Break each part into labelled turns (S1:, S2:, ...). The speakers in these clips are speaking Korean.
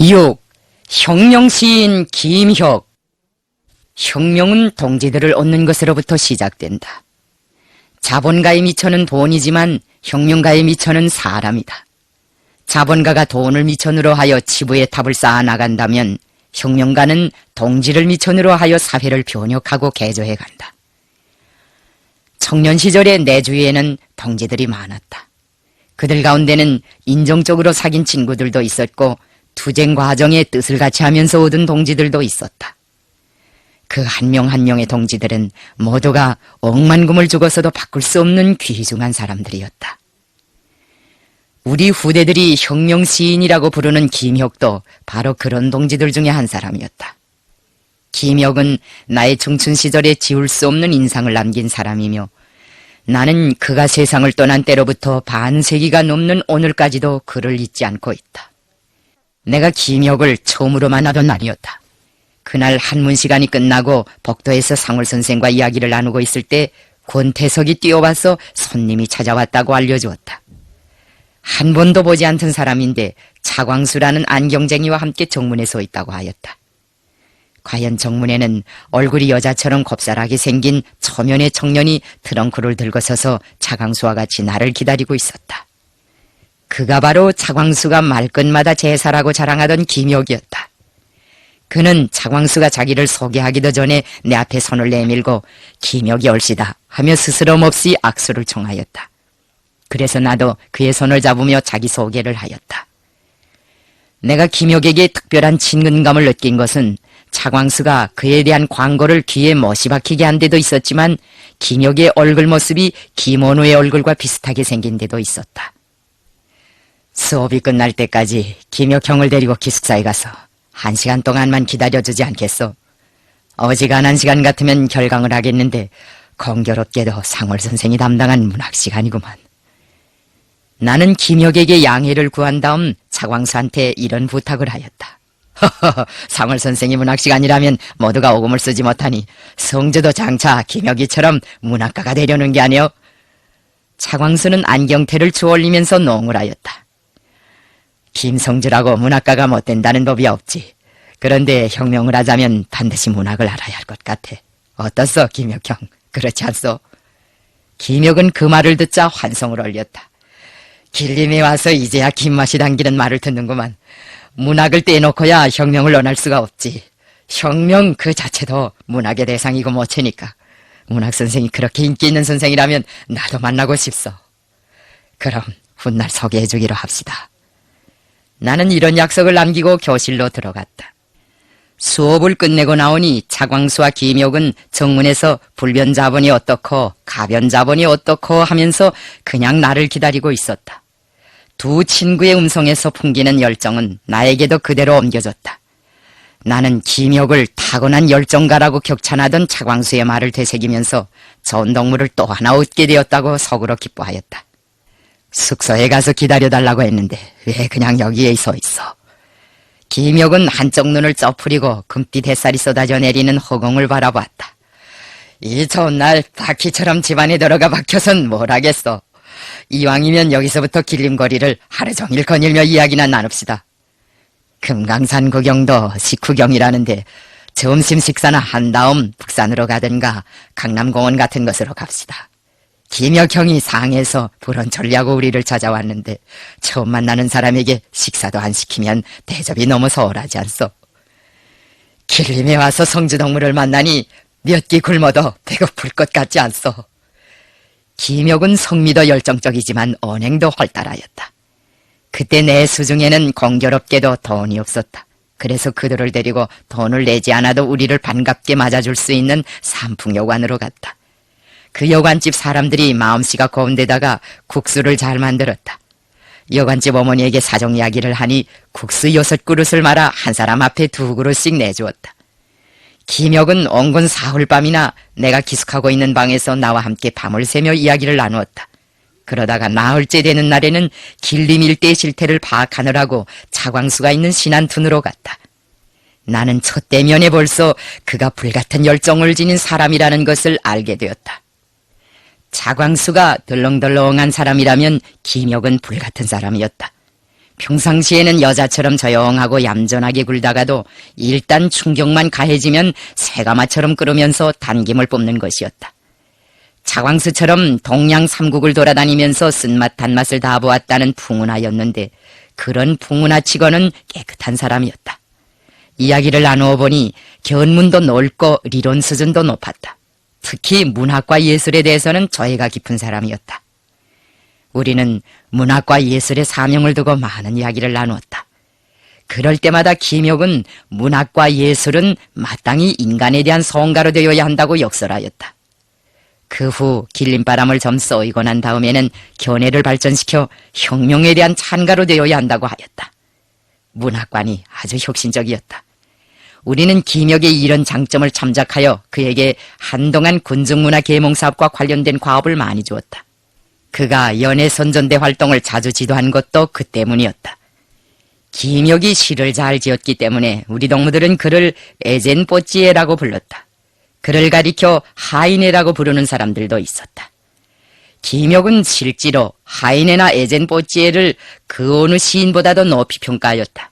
S1: 6. 혁명시인 김혁. 혁명은 동지들을 얻는 것으로부터 시작된다. 자본가의 미천은 돈이지만 혁명가의 미천은 사람이다. 자본가가 돈을 미천으로 하여 지부의 탑을 쌓아 나간다면 혁명가는 동지를 미천으로 하여 사회를 변혁하고 개조해 간다. 청년 시절의 내 주위에는 동지들이 많았다. 그들 가운데는 인정적으로 사귄 친구들도 있었고 투쟁 과정에 뜻을 같이 하면서 얻은 동지들도 있었다. 그 한 명 한 명의 동지들은 모두가 억만금을 주고서도 바꿀 수 없는 귀중한 사람들이었다. 우리 후대들이 혁명 시인이라고 부르는 김혁도 바로 그런 동지들 중에 한 사람이었다. 김혁은 나의 청춘 시절에 지울 수 없는 인상을 남긴 사람이며 나는 그가 세상을 떠난 때로부터 반세기가 넘는 오늘까지도 그를 잊지 않고 있다. 내가 김혁을 처음으로 만나던 날이었다. 그날 한문 시간이 끝나고 복도에서 상월 선생과 이야기를 나누고 있을 때 권태석이 뛰어와서 손님이 찾아왔다고 알려주었다. 한 번도 보지 않던 사람인데 차광수라는 안경쟁이와 함께 정문에 서 있다고 하였다. 과연 정문에는 얼굴이 여자처럼 곱살하게 생긴 초면의 청년이 트렁크를 들고 서서 차광수와 같이 나를 기다리고 있었다. 그가 바로 차광수가 말끝마다 제사라고 자랑하던 김혁이었다. 그는 차광수가 자기를 소개하기도 전에 내 앞에 손을 내밀고 김혁이 얼씨다 하며 스스럼없이 악수를 청하였다. 그래서 나도 그의 손을 잡으며 자기 소개를 하였다. 내가 김혁에게 특별한 친근감을 느낀 것은 차광수가 그에 대한 광고를 귀에 못이 박히게 한 데도 있었지만 김혁의 얼굴 모습이 김원우의 얼굴과 비슷하게 생긴 데도 있었다. 수업이 끝날 때까지 김혁 형을 데리고 기숙사에 가서 1시간 동안만 기다려주지 않겠소? 어지간한 시간 같으면 결강을 하겠는데 공교롭게도 상월 선생이 담당한 문학 시간이구만. 나는 김혁에게 양해를 구한 다음 차광수한테 이런 부탁을 하였다. 상월 선생이 문학 시간이라면 모두가 오금을 쓰지 못하니 성주도 장차 김혁이처럼 문학가가 되려는 게 아니오. 차광수는 안경테를 주올리면서 농을 하였다. 김성주라고 문학가가 못 된다는 법이 없지. 그런데 혁명을 하자면 반드시 문학을 알아야 할 것 같아. 어떻소, 김혁 형? 그렇지 않소? 김혁은 그 말을 듣자 환성을 올렸다. 길림에 와서 이제야 김맛이 당기는 말을 듣는구만. 문학을 떼놓고야 혁명을 논할 수가 없지. 혁명 그 자체도 문학의 대상이고 모체니까. 문학 선생이 그렇게 인기 있는 선생이라면 나도 만나고 싶소. 그럼 훗날 소개해주기로 합시다. 나는 이런 약속을 남기고 교실로 들어갔다. 수업을 끝내고 나오니 차광수와 김혁은 정문에서 불변자본이 어떻고 가변자본이 어떻고 하면서 그냥 나를 기다리고 있었다. 두 친구의 음성에서 풍기는 열정은 나에게도 그대로 옮겨졌다. 나는 김혁을 타고난 열정가라고 격찬하던 차광수의 말을 되새기면서 좋은 동물을 또 하나 얻게 되었다고 속으로 기뻐하였다. 숙소에 가서 기다려달라고 했는데 왜 그냥 여기에 서 있어? 김혁은 한쪽 눈을 쩌푸리고 금빛 햇살이 쏟아져 내리는 허공을 바라보았다. 이 좋은 날 바퀴처럼 집안에 들어가 박혀선 뭘 하겠어. 이왕이면 여기서부터 길림거리를 하루 종일 거닐며 이야기나 나눕시다. 금강산 구경도 식후경이라는데 점심 식사나 한 다음 북산으로 가든가 강남공원 같은 곳으로 갑시다. 김혁 형이 상해서 불원천리하고 우리를 찾아왔는데 처음 만나는 사람에게 식사도 안 시키면 대접이 너무 소홀하지 않소? 길림에 와서 성주동물을 만나니 몇 끼 굶어도 배고플 것 같지 않소? 김혁은 성미도 열정적이지만 언행도 활달하였다. 그때 내 수중에는 공교롭게도 돈이 없었다. 그래서 그들을 데리고 돈을 내지 않아도 우리를 반갑게 맞아줄 수 있는 삼풍여관으로 갔다. 그 여관집 사람들이 마음씨가 고운 데다가 국수를 잘 만들었다. 여관집 어머니에게 사정 이야기를 하니 국수 6그릇을 말아 한 사람 앞에 2그릇씩 내주었다. 김혁은 온건 사흘밤이나 내가 기숙하고 있는 방에서 나와 함께 밤을 새며 이야기를 나누었다. 그러다가 나흘째 되는 날에는 길림 일대의 실태를 파악하느라고 차광수가 있는 신안tun으로 갔다. 나는 첫 대면에 벌써 그가 불같은 열정을 지닌 사람이라는 것을 알게 되었다. 차광수가 덜렁덜렁한 사람이라면 김혁은 불같은 사람이었다. 평상시에는 여자처럼 조용하고 얌전하게 굴다가도 일단 충격만 가해지면 새가마처럼 끓으면서 단김을 뿜는 것이었다. 차광수처럼 동양 삼국을 돌아다니면서 쓴맛 단맛을 다 보았다는 풍운하였는데 그런 풍운하치고는 깨끗한 사람이었다. 이야기를 나누어 보니 견문도 넓고理論 수준도 높았다. 특히 문학과 예술에 대해서는 저해가 깊은 사람이었다. 우리는 문학과 예술의 사명을 두고 많은 이야기를 나누었다. 그럴 때마다 김혁은 문학과 예술은 마땅히 인간에 대한 성가로 되어야 한다고 역설하였다. 그 후 길림바람을 좀 쏘이고 난 다음에는 견해를 발전시켜 혁명에 대한 찬가로 되어야 한다고 하였다. 문학관이 아주 혁신적이었다. 우리는 김혁의 이런 장점을 참작하여 그에게 한동안 군중문화 계몽사업과 관련된 과업을 많이 주었다. 그가 연해선전대 활동을 자주 지도한 것도 그 때문이었다. 김혁이 시를 잘 지었기 때문에 우리 동무들은 그를 에젠뽀찌에라고 불렀다. 그를 가리켜 하이네라고 부르는 사람들도 있었다. 김혁은 실제로 하이네나 에젠뽀찌에를 그 어느 시인보다도 높이 평가하였다.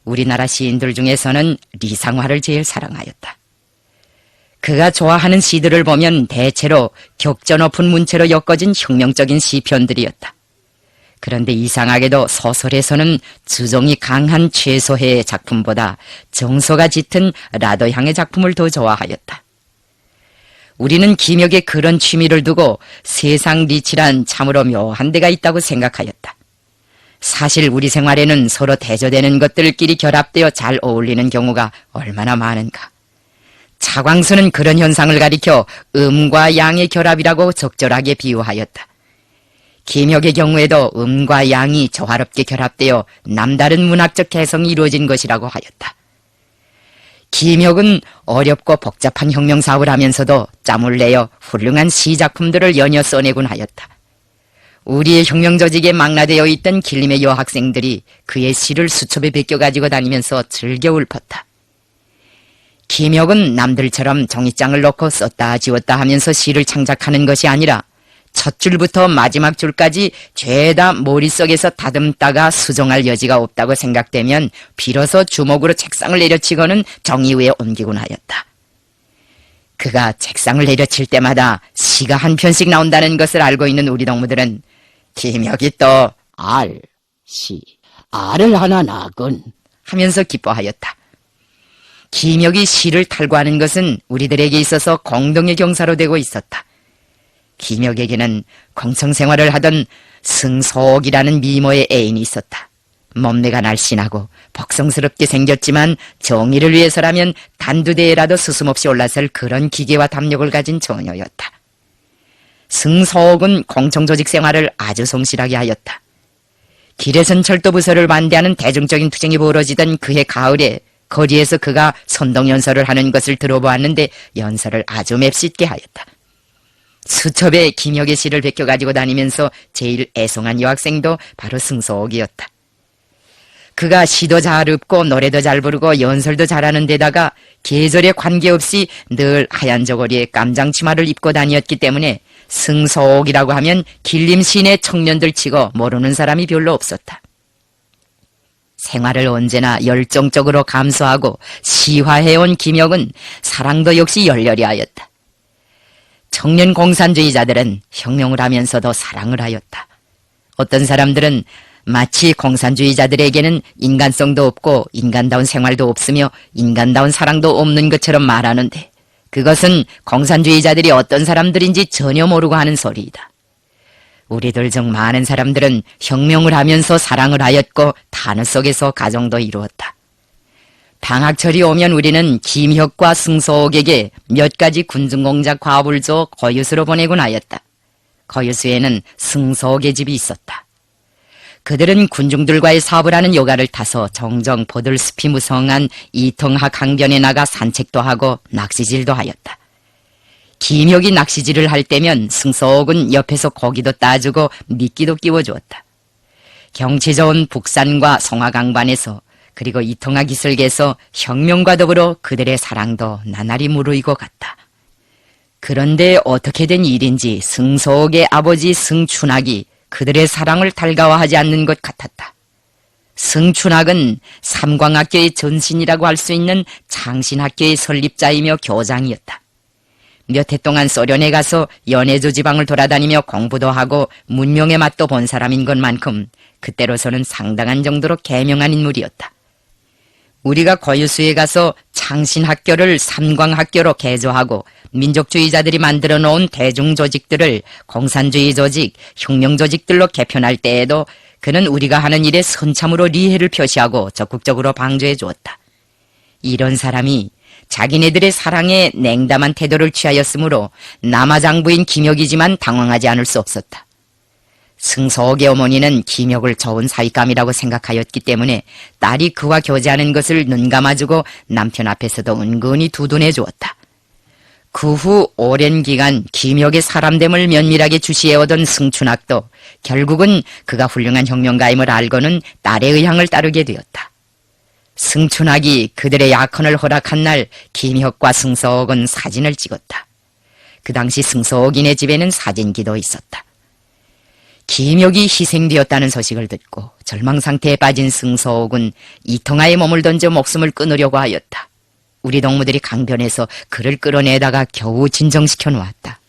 S1: 우리나라 시인들 중에서는 리상화를 제일 사랑하였다. 그가 좋아하는 시들을 보면 대체로 격전 높은 문체로 엮어진 혁명적인 시편들이었다. 그런데 이상하게도 소설에서는 주종이 강한 최소해의 작품보다 정서가 짙은 라더향의 작품을 더 좋아하였다. 우리는 김혁의 그런 취미를 두고 세상 리치란 참으로 묘한 데가 있다고 생각하였다. 사실 우리 생활에는 서로 대조되는 것들끼리 결합되어 잘 어울리는 경우가 얼마나 많은가. 차광수는 그런 현상을 가리켜 음과 양의 결합이라고 적절하게 비유하였다. 김혁의 경우에도 음과 양이 조화롭게 결합되어 남다른 문학적 개성이 이루어진 것이라고 하였다. 김혁은 어렵고 복잡한 혁명사업을 하면서도 짬을 내어 훌륭한 시작품들을 연이어 써내곤 하였다. 우리의 혁명 조직에 망라되어 있던 길림의 여학생들이 그의 시를 수첩에 베껴가지고 다니면서 즐겨 읊었다. 김혁은 남들처럼 종이장을 놓고 썼다 지웠다 하면서 시를 창작하는 것이 아니라 첫 줄부터 마지막 줄까지 죄다 머릿속에서 다듬다가 수정할 여지가 없다고 생각되면 비로소 주먹으로 책상을 내려치고는 종이 위에 옮기곤 하였다. 그가 책상을 내려칠 때마다 시가 한 편씩 나온다는 것을 알고 있는 우리 동무들은 김혁이 또 알을 하나 낳군 하면서 기뻐하였다. 김혁이 시를 탈구하는 것은 우리들에게 있어서 공동의 경사로 되고 있었다. 김혁에게는 공청생활을 하던 승소옥이라는 미모의 애인이 있었다. 몸매가 날씬하고 복성스럽게 생겼지만 정의를 위해서라면 단두대에라도 스스없이 올라설 그런 기계와 담력을 가진 처녀였다. 승소옥은 공청조직 생활을 아주 성실하게 하였다. 길에선 철도부서를 반대하는 대중적인 투쟁이 벌어지던 그해 가을에 거리에서 그가 선동연설을 하는 것을 들어보았는데 연설을 아주 맵쉽게 하였다. 수첩에 김혁의 시를 베껴가지고 다니면서 제일 애송한 여학생도 바로 승소옥이었다. 그가 시도 잘 읊고 노래도 잘 부르고 연설도 잘하는 데다가 계절에 관계없이 늘 하얀 저고리에 깜장치마를 입고 다녔기 때문에 승소옥이라고 하면 길림 시내 청년들 치고 모르는 사람이 별로 없었다. 생활을 언제나 열정적으로 감수하고 시화해온 김혁은 사랑도 역시 열렬히 하였다. 청년 공산주의자들은 혁명을 하면서도 사랑을 하였다. 어떤 사람들은 마치 공산주의자들에게는 인간성도 없고 인간다운 생활도 없으며 인간다운 사랑도 없는 것처럼 말하는데 그것은 공산주의자들이 어떤 사람들인지 전혀 모르고 하는 소리이다. 우리들 중 많은 사람들은 혁명을 하면서 사랑을 하였고 탄압 속에서 가정도 이루었다. 방학철이 오면 우리는 김혁과 승소옥에게 몇 가지 군중공작 과업을 줘 거유수로 보내곤 하였다. 거유수에는 승소옥의 집이 있었다. 그들은 군중들과의 사업을 하는 요가를 타서 종종 보들숲이 무성한 이통학 강변에 나가 산책도 하고 낚시질도 하였다. 김혁이 낚시질을 할 때면 승소옥은 옆에서 고기도 따주고 미끼도 끼워주었다. 경치 좋은 북산과 송화강반에서 그리고 이통학 기슭에서 혁명과 더불어 그들의 사랑도 나날이 무르익어 갔다. 그런데 어떻게 된 일인지 승소옥의 아버지 승춘학이 그들의 사랑을 달가워하지 않는 것 같았다. 승춘학은 삼광학교의 전신이라고 할 수 있는 창신학교의 설립자이며 교장이었다. 몇 해 동안 소련에 가서 연해조 지방을 돌아다니며 공부도 하고 문명의 맛도 본 사람인 것만큼 그때로서는 상당한 정도로 개명한 인물이었다. 우리가 고유수에 가서 창신학교를 삼광학교로 개조하고 민족주의자들이 만들어 놓은 대중조직들을 공산주의 조직, 혁명조직들로 개편할 때에도 그는 우리가 하는 일에 선참으로 리해를 표시하고 적극적으로 방조해 주었다. 이런 사람이 자기네들의 사랑에 냉담한 태도를 취하였으므로 남아장부인 김혁이지만 당황하지 않을 수 없었다. 승서옥의 어머니는 김혁을 좋은 사윗감이라고 생각하였기 때문에 딸이 그와 교제하는 것을 눈감아주고 남편 앞에서도 은근히 두둔해 주었다. 그 후 오랜 기간 김혁의 사람됨을 면밀하게 주시해오던 승춘학도 결국은 그가 훌륭한 혁명가임을 알고는 딸의 의향을 따르게 되었다. 승춘학이 그들의 약혼을 허락한 날 김혁과 승서옥은 사진을 찍었다. 그 당시 승서옥이네 집에는 사진기도 있었다. 김혁이 희생되었다는 소식을 듣고 절망상태에 빠진 승서옥은 이통하에 몸을 던져 목숨을 끊으려고 하였다. 우리 동무들이 강변에서 그를 끌어내다가 겨우 진정시켜 놓았다.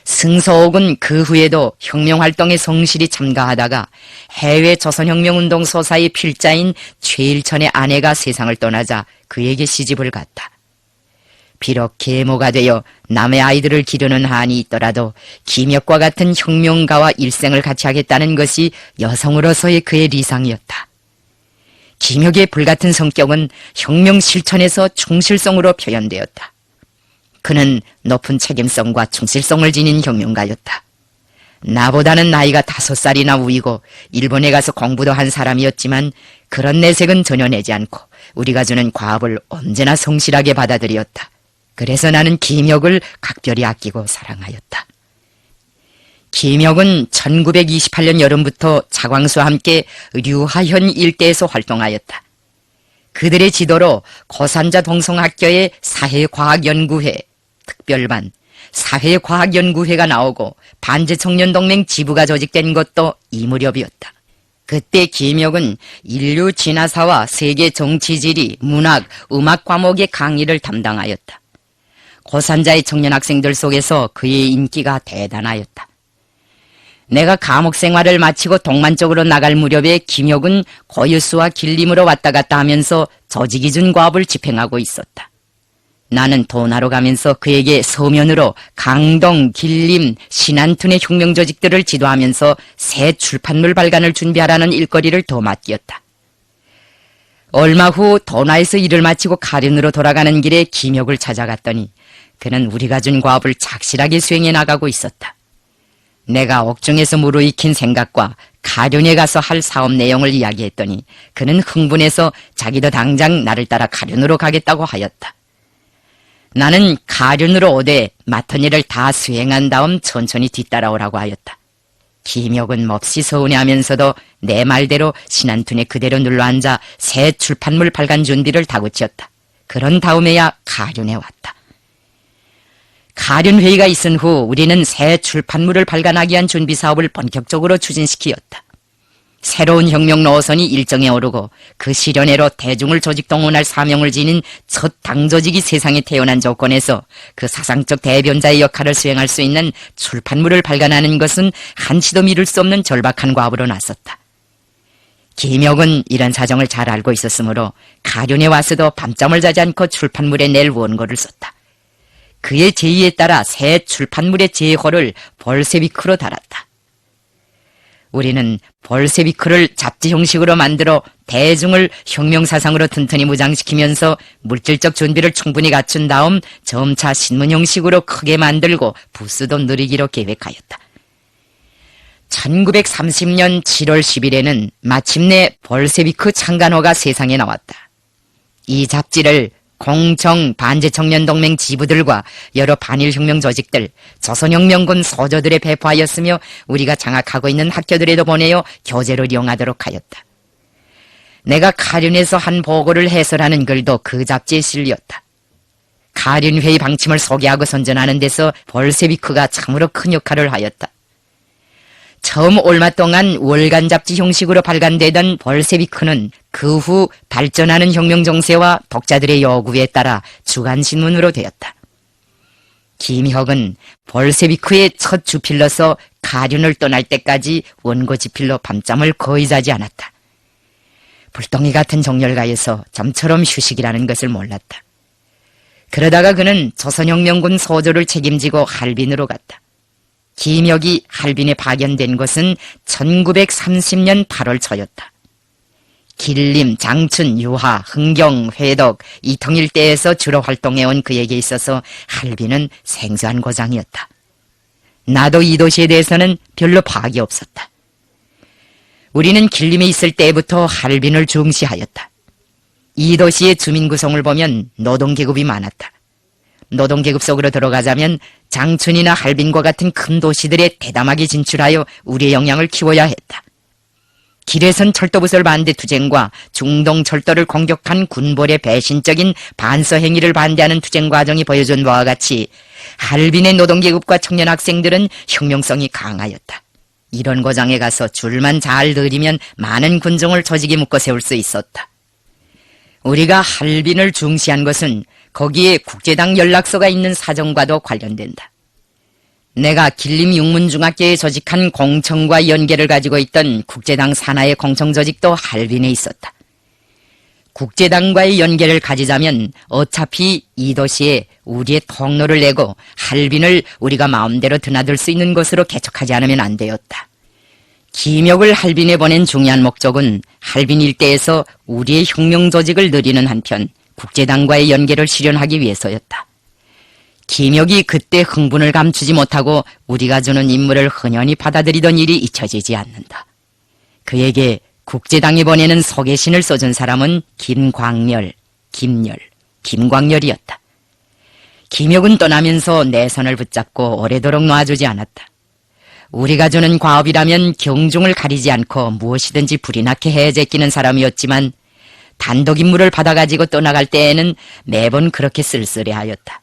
S1: 승서옥은 그 후에도 혁명활동에 성실히 참가하다가 해외 조선혁명운동 소사의 필자인 최일천의 아내가 세상을 떠나자 그에게 시집을 갔다. 비록 계모가 되어 남의 아이들을 기르는 한이 있더라도 김혁과 같은 혁명가와 일생을 같이 하겠다는 것이 여성으로서의 그의理想이었다. 김혁의 불같은 성격은 혁명 실천에서 충실성으로 표현되었다. 그는 높은 책임성과 충실성을 지닌 혁명가였다. 나보다는 나이가 5살이나 우이고 일본에 가서 공부도 한 사람이었지만 그런 내색은 전혀 내지 않고 우리가 주는 과업을 언제나 성실하게 받아들였다. 그래서 나는 김혁을 각별히 아끼고 사랑하였다. 김혁은 1928년 여름부터 차광수와 함께 류하현 일대에서 활동하였다. 그들의 지도로 고산자 동성학교의 사회과학연구회, 특별반, 사회과학연구회가 나오고 반제청년동맹 지부가 조직된 것도 이 무렵이었다. 그때 김혁은 인류 진화사와 세계 정치지리, 문학, 음악 과목의 강의를 담당하였다. 고산자의 청년 학생들 속에서 그의 인기가 대단하였다. 내가 감옥 생활을 마치고 동만 쪽으로 나갈 무렵에 김혁은 고유수와 길림으로 왔다 갔다 하면서 조직이 준 과업을 집행하고 있었다. 나는 도나로 가면서 그에게 서면으로 강동, 길림, 신안툰의 혁명 조직들을 지도하면서 새 출판물 발간을 준비하라는 일거리를 더 맡겼다. 얼마 후 도나에서 일을 마치고 가련으로 돌아가는 길에 김혁을 찾아갔더니 그는 우리가 준 과업을 착실하게 수행해 나가고 있었다. 내가 옥중에서 무르익힌 생각과 가련에 가서 할 사업 내용을 이야기했더니 그는 흥분해서 자기도 당장 나를 따라 가련으로 가겠다고 하였다. 나는 가련으로 오되 맡은 일을 다 수행한 다음 천천히 뒤따라오라고 하였다. 김혁은 몹시 서운해하면서도 내 말대로 신안툰에 그대로 눌러앉아 새 출판물 발간 준비를 다그쳤다. 그런 다음에야 가련에 왔다. 가련회의가 있은 후 우리는 새 출판물을 발간하기 위한 준비 사업을 본격적으로 추진시키었다. 새로운 혁명 노선이 일정에 오르고 그 실현회로 대중을 조직 동원할 사명을 지닌 첫 당조직이 세상에 태어난 조건에서 그 사상적 대변자의 역할을 수행할 수 있는 출판물을 발간하는 것은 한치도 미룰 수 없는 절박한 과업으로 나섰다. 김혁은 이런 사정을 잘 알고 있었으므로 가련에 와서도 밤잠을 자지 않고 출판물에 낼 원고를 썼다. 그의 제의에 따라 새 출판물의 제호를 볼세비크로 달았다. 우리는 볼세비크를 잡지 형식으로 만들어 대중을 혁명사상으로 튼튼히 무장시키면서 물질적 준비를 충분히 갖춘 다음 점차 신문 형식으로 크게 만들고 부수도 늘리기로 계획하였다. 1930년 7월 10일에는 마침내 볼세비크 창간호가 세상에 나왔다. 이 잡지를 공청 반제청년동맹 지부들과 여러 반일혁명 조직들, 조선혁명군 소조들에 배포하였으며 우리가 장악하고 있는 학교들에도 보내어 교재로 이용하도록 하였다. 내가 가련에서 한 보고를 해설하는 글도 그 잡지에 실렸다. 가련회의 방침을 소개하고 선전하는 데서 볼세비크가 참으로 큰 역할을 하였다. 처음 얼마 동안 월간 잡지 형식으로 발간되던 벌세비크는 그 후 발전하는 혁명 정세와 독자들의 요구에 따라 주간신문으로 되었다. 김혁은 벌세비크의 첫 주필로서 가륜을 떠날 때까지 원고 지필로 밤잠을 거의 자지 않았다. 불덩이 같은 정열가에서 잠처럼 휴식이라는 것을 몰랐다. 그러다가 그는 조선혁명군 소조를 책임지고 할빈으로 갔다. 김혁이 할빈에 파견된 것은 1930년 8월 초였다. 길림, 장춘, 유하, 흥경, 회덕, 이통 일대에서 주로 활동해온 그에게 있어서 할빈은 생소한 고장이었다. 나도 이 도시에 대해서는 별로 파악이 없었다. 우리는 길림에 있을 때부터 할빈을 중시하였다. 이 도시의 주민 구성을 보면 노동계급이 많았다. 노동계급 속으로 들어가자면 장춘이나 할빈과 같은 큰 도시들에 대담하게 진출하여 우리의 역량을 키워야 했다. 길에선 철도부설 반대 투쟁과 중동 철도를 공격한 군벌의 배신적인 반서 행위를 반대하는 투쟁 과정이 보여준 바와 같이 할빈의 노동계급과 청년 학생들은 혁명성이 강하였다. 이런 고장에 가서 줄만 잘 들이면 많은 군종을 조직에 묶어 세울 수 있었다. 우리가 할빈을 중시한 것은 거기에 국제당 연락소가 있는 사정과도 관련된다. 내가 길림 육문중학교에 조직한 공청과 연계를 가지고 있던 국제당 산하의 공청조직도 할빈에 있었다. 국제당과의 연계를 가지자면 어차피 이 도시에 우리의 통로를 내고 할빈을 우리가 마음대로 드나들 수 있는 곳으로 개척하지 않으면 안 되었다. 김혁을 할빈에 보낸 중요한 목적은 할빈 일대에서 우리의 혁명 조직을 늘리는 한편 국제당과의 연계를 실현하기 위해서였다. 김혁이 그때 흥분을 감추지 못하고 우리가 주는 임무를 흔연히 받아들이던 일이 잊혀지지 않는다. 그에게 국제당이 보내는 소개신을 써준 사람은 김광렬, 김광렬이었다. 김혁은 떠나면서 내 손을 붙잡고 오래도록 놔주지 않았다. 우리가 주는 과업이라면 경중을 가리지 않고 무엇이든지 불이 나게 해 제끼는 사람이었지만 단독 임무를 받아가지고 떠나갈 때에는 매번 그렇게 쓸쓸해하였다.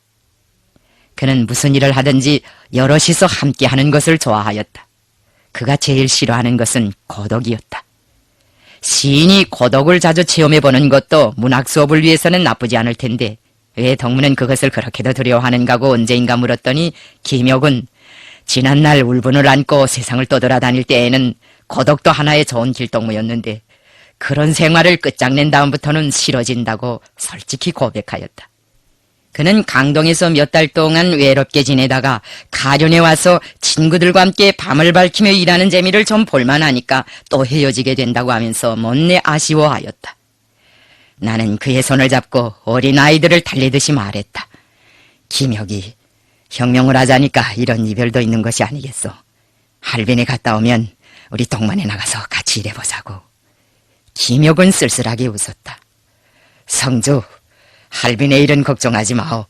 S1: 그는 무슨 일을 하든지 여럿이서 함께하는 것을 좋아하였다. 그가 제일 싫어하는 것은 고독이었다. 시인이 고독을 자주 체험해보는 것도 문학 수업을 위해서는 나쁘지 않을 텐데 왜 덕문은 그것을 그렇게도 두려워하는가고 언제인가 물었더니 김혁은 지난날 울분을 안고 세상을 떠돌아다닐 때에는 고독도 하나의 좋은 길동무였는데 그런 생활을 끝장낸 다음부터는 싫어진다고 솔직히 고백하였다. 그는 강동에서 몇 달 동안 외롭게 지내다가 가련에 와서 친구들과 함께 밤을 밝히며 일하는 재미를 좀 볼만하니까 또 헤어지게 된다고 하면서 못내 아쉬워하였다. 나는 그의 손을 잡고 어린아이들을 달래듯이 말했다. 김혁이 혁명을 하자니까 이런 이별도 있는 것이 아니겠소. 할빈에 갔다 오면 우리 동만에 나가서 같이 일해보자고. 김혁은 쓸쓸하게 웃었다. 성주, 할빈의 일은 걱정하지 마오.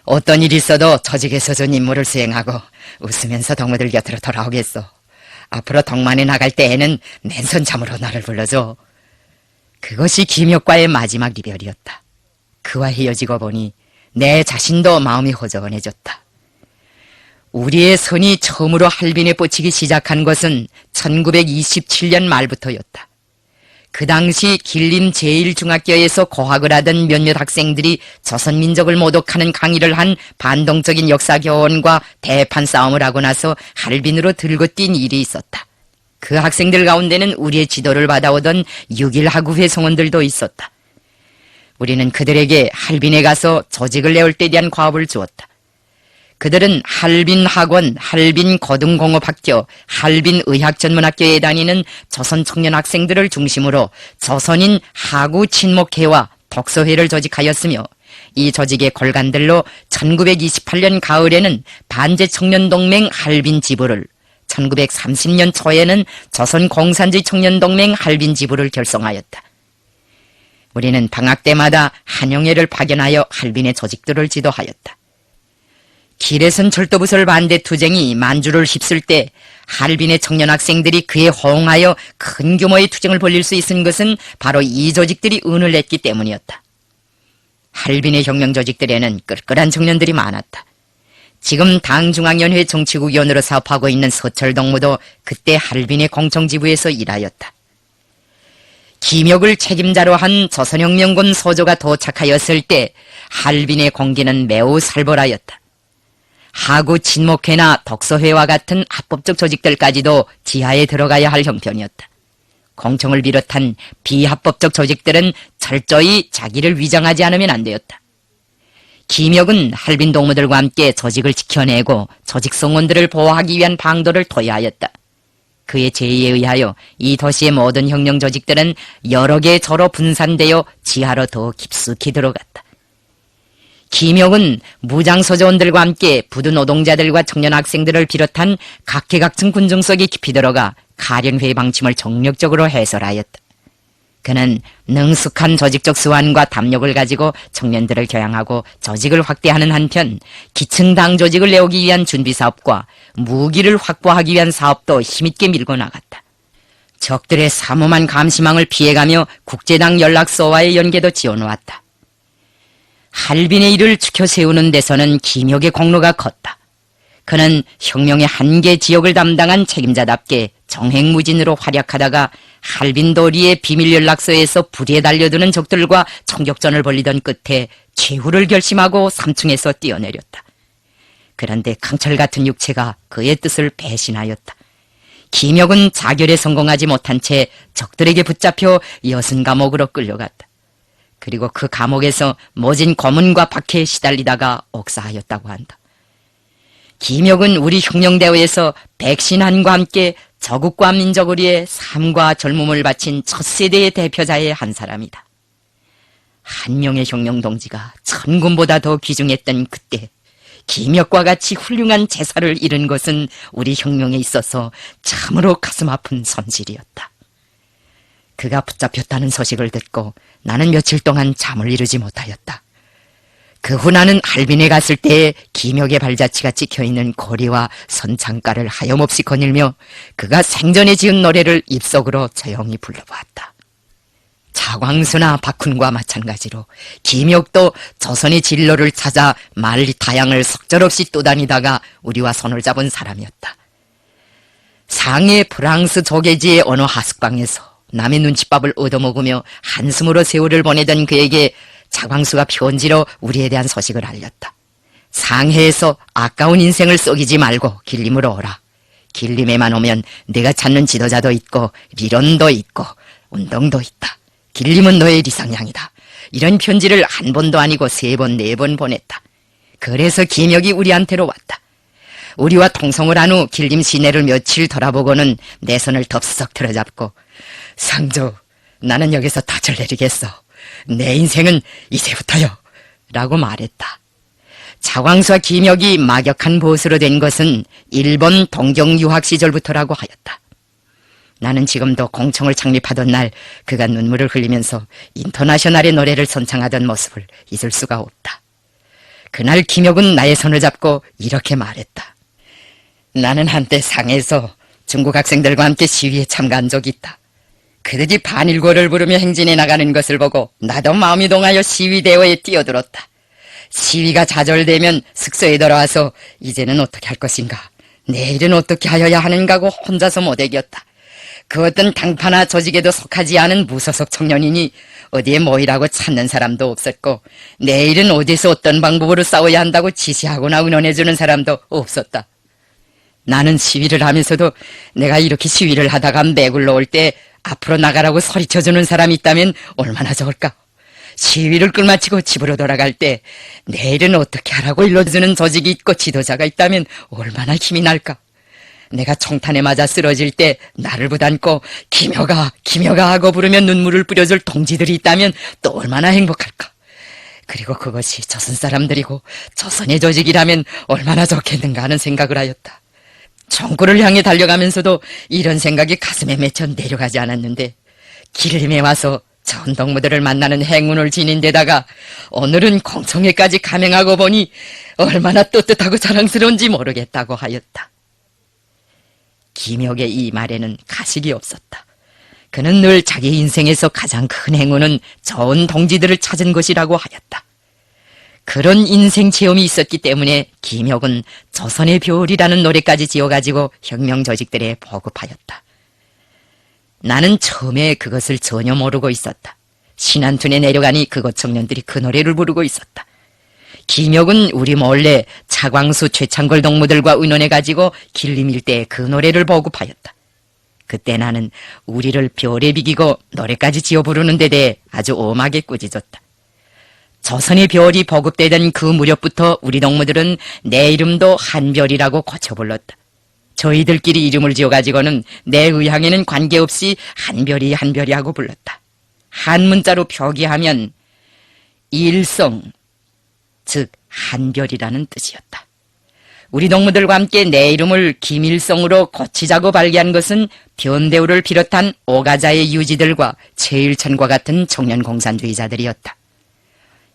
S1: 어떤 일이 있어도 조직에서 준 임무를 수행하고 웃으면서 동무들 곁으로 돌아오겠소. 앞으로 동만에 나갈 때에는 맨손 참으로 나를 불러줘. 그것이 김혁과의 마지막 이별이었다. 그와 헤어지고 보니 내 자신도 마음이 허전해졌다. 우리의 손이 처음으로 할빈에 뻗치기 시작한 것은 1927년 말부터였다. 그 당시 길림 제1중학교에서 고학을 하던 몇몇 학생들이 조선민족을 모독하는 강의를 한 반동적인 역사교원과 대판 싸움을 하고 나서 할빈으로 들고 뛴 일이 있었다. 그 학생들 가운데는 우리의 지도를 받아오던 6.1 학우회 성원들도 있었다. 우리는 그들에게 할빈에 가서 조직을 내올 때 대한 과업을 주었다. 그들은 할빈학원, 할빈고등공업학교, 할빈의학전문학교에 다니는 조선 청년 학생들을 중심으로 조선인 하구 친목회와 독서회를 조직하였으며 이 조직의 골간들로 1928년 가을에는 반제청년동맹 할빈지부를, 1930년 초에는 조선공산주의 청년동맹 할빈지부를 결성하였다. 우리는 방학 때마다 한영회를 파견하여 할빈의 조직들을 지도하였다. 길에선 철도부설 반대 투쟁이 만주를 휩쓸 때 할빈의 청년 학생들이 그에 호응하여 큰 규모의 투쟁을 벌일 수 있은 것은 바로 이 조직들이 은을 냈기 때문이었다. 할빈의 혁명 조직들에는 끌끌한 청년들이 많았다. 지금 당중앙연회 정치국위원으로 사업하고 있는 서철 동무도 그때 할빈의 공청지부에서 일하였다. 김혁을 책임자로 한 조선혁명군 소조가 도착하였을 때 할빈의 공기는 매우 살벌하였다. 하구 친목회나 덕서회와 같은 합법적 조직들까지도 지하에 들어가야 할 형편이었다. 공청을 비롯한 비합법적 조직들은 철저히 자기를 위장하지 않으면 안 되었다. 김혁은 할빈 동무들과 함께 조직을 지켜내고 조직 성원들을 보호하기 위한 방도를 토의하였다. 그의 제의에 의하여 이 도시의 모든 혁명 조직들은 여러 개의 조로 분산되어 지하로 더 깊숙이 들어갔다. 김혁은 무장소조원들과 함께 부두 노동자들과 청년 학생들을 비롯한 각계각층 군중 속에 깊이 들어가 가련회의 방침을 정력적으로 해설하였다. 그는 능숙한 조직적 수완과 담력을 가지고 청년들을 교양하고 조직을 확대하는 한편 기층당 조직을 내오기 위한 준비사업과 무기를 확보하기 위한 사업도 힘있게 밀고 나갔다. 적들의 삼엄한 감시망을 피해가며 국제당 연락소와의 연계도 지어놓았다. 할빈의 일을 지켜 세우는 데서는 김혁의 공로가 컸다. 그는 혁명의 한계 지역을 담당한 책임자답게 정행무진으로 활약하다가 할빈도리의 비밀연락소에서 불에 달려드는 적들과 총격전을 벌이던 끝에 최후를 결심하고 3층에서 뛰어내렸다. 그런데 강철 같은 육체가 그의 뜻을 배신하였다. 김혁은 자결에 성공하지 못한 채 적들에게 붙잡혀 여순 감옥으로 끌려갔다. 그리고 그 감옥에서 모진 고문과 박해에 시달리다가 옥사하였다고 한다. 김혁은 우리 혁명대회에서 백신한과 함께 저국과 민족을 위해 삶과 젊음을 바친 첫 세대의 대표자의 한 사람이다. 한 명의 혁명동지가 천군보다 더 귀중했던 그때 김혁과 같이 훌륭한 제사를 잃은 것은 우리 혁명에 있어서 참으로 가슴 아픈 손실이었다. 그가 붙잡혔다는 소식을 듣고 나는 며칠 동안 잠을 이루지 못하였다. 그 후 나는 할빈에 갔을 때에 김혁의 발자취가 찍혀있는 고리와 선창가를 하염없이 거닐며 그가 생전에 지은 노래를 입속으로 조용히 불러보았다. 차광수나 박훈과 마찬가지로 김혁도 조선의 진로를 찾아 만리 타양을 속절없이 떠다니다가 우리와 손을 잡은 사람이었다. 상해 프랑스 조개지의 어느 하숙방에서 남의 눈칫밥을 얻어먹으며 한숨으로 세월을 보내던 그에게 차광수가 편지로 우리에 대한 소식을 알렸다. 상해에서 아까운 인생을 썩이지 말고 길림으로 오라. 길림에만 오면 내가 찾는 지도자도 있고理論도 있고 운동도 있다. 길림은 너의 리상향이다. 이런 편지를 한 번도 아니고 3번, 4번 보냈다. 그래서 김혁이 우리한테로 왔다. 우리와 통성을 한 후 길림 시내를 며칠 돌아보고는 내 손을 덥석 들어잡고 상조, 나는 여기서 닻을 내리겠어. 내 인생은 이제부터요. 라고 말했다. 차광수와 김혁이 막역한 보수로 된 것은 일본 동경 유학 시절부터라고 하였다. 나는 지금도 공청을 창립하던 날 그가 눈물을 흘리면서 인터내셔널의 노래를 선창하던 모습을 잊을 수가 없다. 그날 김혁은 나의 손을 잡고 이렇게 말했다. 나는 한때 상해에서 중국 학생들과 함께 시위에 참가한 적이 있다. 그들이 반일고를 부르며 행진해 나가는 것을 보고 나도 마음이 동하여 시위대회에 뛰어들었다. 시위가 좌절되면 숙소에 돌아와서 이제는 어떻게 할 것인가, 내일은 어떻게 하여야 하는가고 혼자서 못 이겼다. 그 어떤 당파나 조직에도 속하지 않은 무소속 청년이니 어디에 모이라고 찾는 사람도 없었고 내일은 어디서 어떤 방법으로 싸워야 한다고 지시하거나 의논해주는 사람도 없었다. 나는 시위를 하면서도 내가 이렇게 시위를 하다가 매굴러 올 때 앞으로 나가라고 소리쳐주는 사람이 있다면 얼마나 좋을까. 시위를 끝마치고 집으로 돌아갈 때 내일은 어떻게 하라고 일러주는 조직이 있고 지도자가 있다면 얼마나 힘이 날까. 내가 총탄에 맞아 쓰러질 때 나를 붙안고 김혁아 김혁아 하고 부르며 눈물을 뿌려줄 동지들이 있다면 또 얼마나 행복할까. 그리고 그것이 조선 사람들이고 조선의 조직이라면 얼마나 좋겠는가 하는 생각을 하였다. 총구를 향해 달려가면서도 이런 생각이 가슴에 맺혀 내려가지 않았는데 길림에 와서 전 동무들을 만나는 행운을 지닌 데다가 오늘은 공청회까지 감행하고 보니 얼마나 떳떳하고 자랑스러운지 모르겠다고 하였다. 김혁의 이 말에는 가식이 없었다. 그는 늘 자기 인생에서 가장 큰 행운은 좋은 동지들을 찾은 것이라고 하였다. 그런 인생 체험이 있었기 때문에 김혁은 조선의 별이라는 노래까지 지어가지고 혁명 조직들에 보급하였다. 나는 처음에 그것을 전혀 모르고 있었다. 신안촌에 내려가니 그곳 청년들이 그 노래를 부르고 있었다. 김혁은 우리 몰래 차광수 최창걸 동무들과 의논해가지고 길림 일대에 그 노래를 보급하였다. 그때 나는 우리를 별에 비기고 노래까지 지어 부르는 데 대해 아주 엄하게 꾸짖었다. 조선의 별이 보급되던 그 무렵부터 우리 동무들은 내 이름도 한별이라고 고쳐 불렀다. 저희들끼리 이름을 지어가지고는 내 의향에는 관계없이 한별이 한별이 하고 불렀다. 한문자로 표기하면 일성, 즉 한별이라는 뜻이었다. 우리 동무들과 함께 내 이름을 김일성으로 고치자고 발기한 것은 변대우를 비롯한 오가자의 유지들과 최일천과 같은 청년 공산주의자들이었다.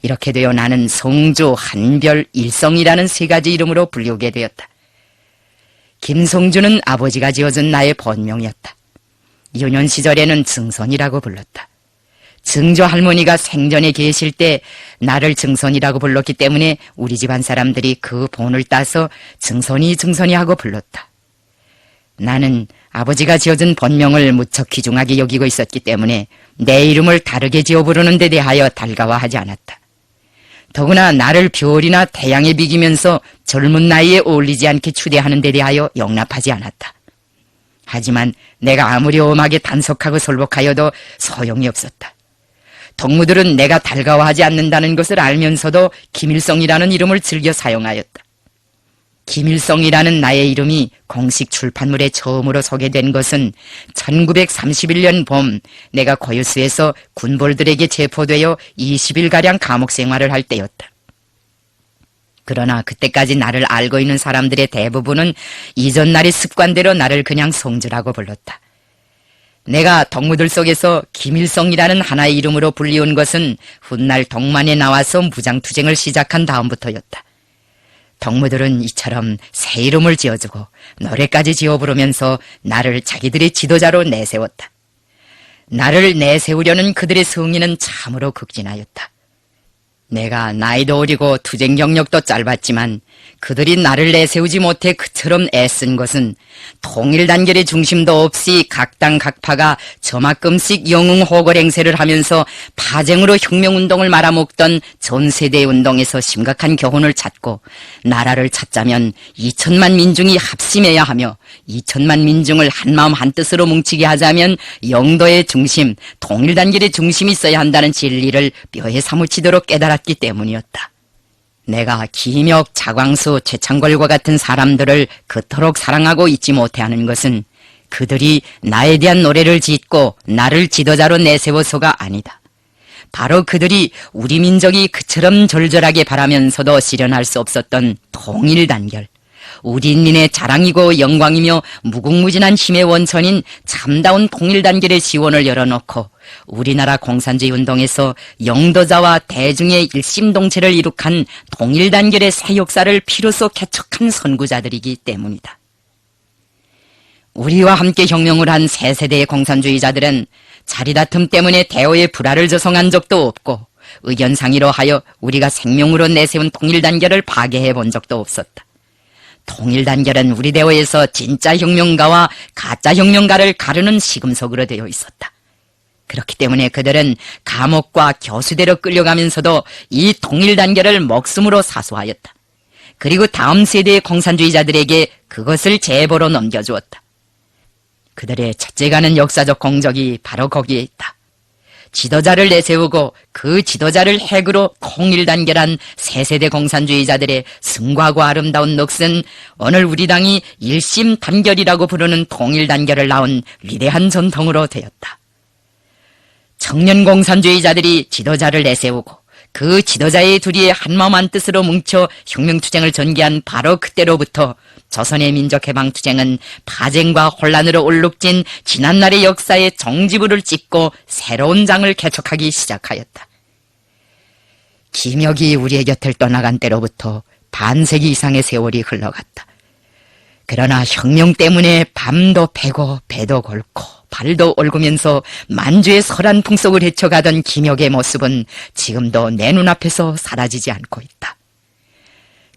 S1: 이렇게 되어 나는 성주, 한별, 일성이라는 세 가지 이름으로 불리우게 되었다. 김성주는 아버지가 지어준 나의 본명이었다. 유년 시절에는 증손이라고 불렀다. 증조 할머니가 생전에 계실 때 나를 증손이라고 불렀기 때문에 우리 집안 사람들이 그 본을 따서 증손이 증손이 하고 불렀다. 나는 아버지가 지어준 본명을 무척 귀중하게 여기고 있었기 때문에 내 이름을 다르게 지어 부르는 데 대하여 달가워하지 않았다. 더구나 나를 별이나 태양에 비기면서 젊은 나이에 어울리지 않게 추대하는 데 대하여 용납하지 않았다. 하지만 내가 아무리 엄하게 단속하고 설복하여도 소용이 없었다. 동무들은 내가 달가워하지 않는다는 것을 알면서도 김일성이라는 이름을 즐겨 사용하였다. 김일성이라는 나의 이름이 공식 출판물에 처음으로 소개된 것은 1931년 봄 내가 고유수에서 군벌들에게 체포되어 20일가량 감옥 생활을 할 때였다. 그러나 그때까지 나를 알고 있는 사람들의 대부분은 이전 날의 습관대로 나를 그냥 성주라고 불렀다. 내가 동무들 속에서 김일성이라는 하나의 이름으로 불리운 것은 훗날 동만에 나와서 무장투쟁을 시작한 다음부터였다. 동무들은 이처럼 새 이름을 지어주고 노래까지 지어 부르면서 나를 자기들의 지도자로 내세웠다. 나를 내세우려는 그들의 성의는 참으로 극진하였다. 내가 나이도 어리고 투쟁 경력도 짧았지만 그들이 나를 내세우지 못해 그처럼 애쓴 것은 통일단결의 중심도 없이 각 당 각파가 저만큼씩 영웅호걸 행세를 하면서 파쟁으로 혁명운동을 말아먹던 전세대 운동에서 심각한 교훈을 찾고 나라를 찾자면 2천만 민중이 합심해야 하며 2천만 민중을 한마음 한뜻으로 뭉치게 하자면 영도의 중심, 통일단결의 중심이 있어야 한다는 진리를 뼈에 사무치도록 깨달았기 때문이었다. 내가 김혁, 차광수, 최창걸과 같은 사람들을 그토록 사랑하고 잊지 못해하는 것은 그들이 나에 대한 노래를 짓고 나를 지도자로 내세워서가 아니다. 바로 그들이 우리 민족이 그처럼 절절하게 바라면서도 실현할 수 없었던 통일단결, 우리 인민의 자랑이고 영광이며 무궁무진한 힘의 원천인 참다운 통일단결의 지원을 열어놓고 우리나라 공산주의 운동에서 영도자와 대중의 일심동체를 이룩한 통일단결의 새 역사를 피로써 개척한 선구자들이기 때문이다. 우리와 함께 혁명을 한 새 세대의 공산주의자들은 자리다툼 때문에 대오에 불화를 조성한 적도 없고 의견상의로 하여 우리가 생명으로 내세운 통일단결을 파괴해 본 적도 없었다. 통일단결은 우리 대오에서 진짜 혁명가와 가짜 혁명가를 가르는 시금석으로 되어 있었다. 그렇기 때문에 그들은 감옥과 교수대로 끌려가면서도 이 통일단결을 목숨으로 사수하였다. 그리고 다음 세대의 공산주의자들에게 그것을 제보로 넘겨주었다. 그들의 첫째 가는 역사적 공적이 바로 거기에 있다. 지도자를 내세우고 그 지도자를 핵으로 통일단결한 새세대 공산주의자들의 승과고 아름다운 넋은 오늘 우리 당이 일심단결이라고 부르는 통일단결을 낳은 위대한 전통으로 되었다. 청년 공산주의자들이 지도자를 내세우고 그 지도자의 둘이 한마음 한뜻으로 뭉쳐 혁명투쟁을 전개한 바로 그때로부터 조선의 민족해방투쟁은 파쟁과 혼란으로 얼룩진 지난날의 역사에 종지부를 찍고 새로운 장을 개척하기 시작하였다. 김혁이 우리의 곁을 떠나간 때로부터 반세기 이상의 세월이 흘러갔다. 그러나 혁명 때문에 밤도 패고 배도 걸고 발도 얽으면서 만주의 설한 풍속을 헤쳐가던 김혁의 모습은 지금도 내 눈앞에서 사라지지 않고 있다.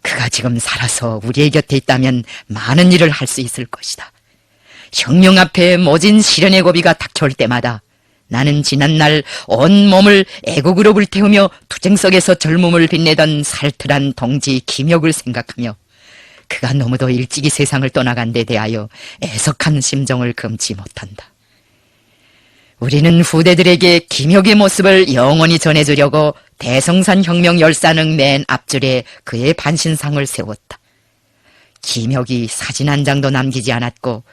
S1: 그가 지금 살아서 우리의 곁에 있다면 많은 일을 할 수 있을 것이다. 혁명 앞에 모진 시련의 고비가 닥쳐올 때마다 나는 지난날 온몸을 애국으로 불태우며 투쟁 속에서 젊음을 빛내던 살뜰한 동지 김혁을 생각하며 그가 너무도 일찍이 세상을 떠나간 데 대하여 애석한 심정을 금치 못한다. 우리는 후대들에게 김혁의 모습을 영원히 전해주려고 대성산 혁명 열사능 맨 앞줄에 그의 반신상을 세웠다. 김혁이 사진 한 장도 남기지 않았고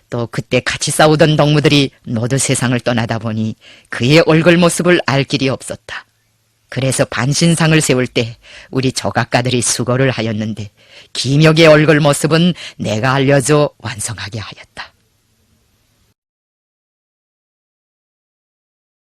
S1: 또 그때 같이 싸우던 동무들이 모두 세상을 떠나다 보니 그의 얼굴 모습을 알 길이 없었다. 그래서 반신상을 세울 때 우리 조각가들이 수고를 하였는데 김혁의 얼굴 모습은 내가 알려줘 완성하게 하였다.